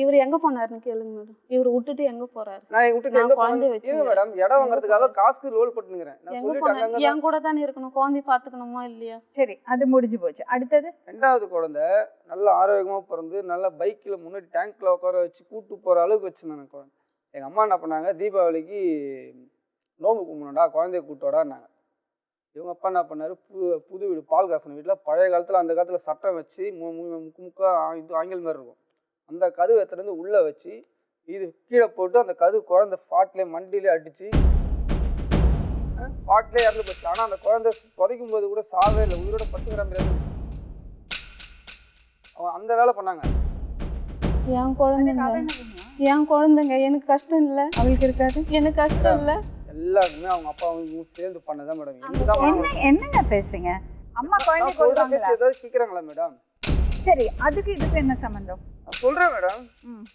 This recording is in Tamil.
இவர் எங்க போனாருன்னு கேளுங்க மேடம். இவர் விட்டுட்டு எங்க போறாரு? நான் விட்டுட்டு எங்க குழந்தைய போறேன்? வச்சு இருங்க மேடம், இடம் வாங்குறதுக்காக காசுக்கு ரோல் போட்டுனுங்கிறேன். நான் எங்க சொல்லிட்டு போனா அங்கங்க என் கூட தானே இருக்கணும், குழந்தைய பாத்துக்கணுமா இல்லையா? சரி, அது முடிஞ்சு போச்சு. அடுத்தது ரெண்டாவது குழந்தை நல்ல ஆரோக்கியமா பிறந்து நல்ல பைக்கில் முன்னாடி டேங்க்ல உட்கார வச்சு கூட்டு போற அளவுக்கு வச்சிருந்தாங்க குழந்தை. எங்க அம்மா என்ன பண்ணாங்க, தீபாவளிக்கு நோம்பு கும்பிடணும்டா குழந்தைய கூட்டோடான்னாங்க. இவங்க அப்பா என்ன பண்ணாரு, புது வீடு பால் காசன வீட்டில் பழைய காலத்தில் அந்த காலத்தில் சட்டம் வச்சு முக்கா இது ஆங்கில மாதிரி இருக்கும். அந்த கதவு எடுத்துட்டு உள்ளே வச்சு இது கீழே போட்டு அந்த கதவு குழந்தை ஸ்பாட்லேயே மண்டிலே அடித்து ஸ்பாட்லேயே இறந்து போச்சு. ஆனால் அந்த குழந்தை புதைக்கும் போது கூட சாவே இல்லை, உயிரோட 10 கிராம் இறந்து. அவன் அந்த வேலை பண்ணாங்க. என் குழந்தைங்க எனக்கு கஷ்டம் இல்லை, அவளுக்கு இருக்காது. எனக்கு கஷ்டம் இல்லை. எல்லாருமே அவங்க அப்பா அவங்க சேர்ந்து பண்ணதான் மேடம். என்னங்க பேசுறீங்க? அம்மா குழந்தை சொல்ற பேச்சு ஏதாவது கேட்குறாங்களா மேடம்? சரி, அதுக்கு இதுக்கு என்ன சம்பந்தம்? சொல்றேன் மேடம்.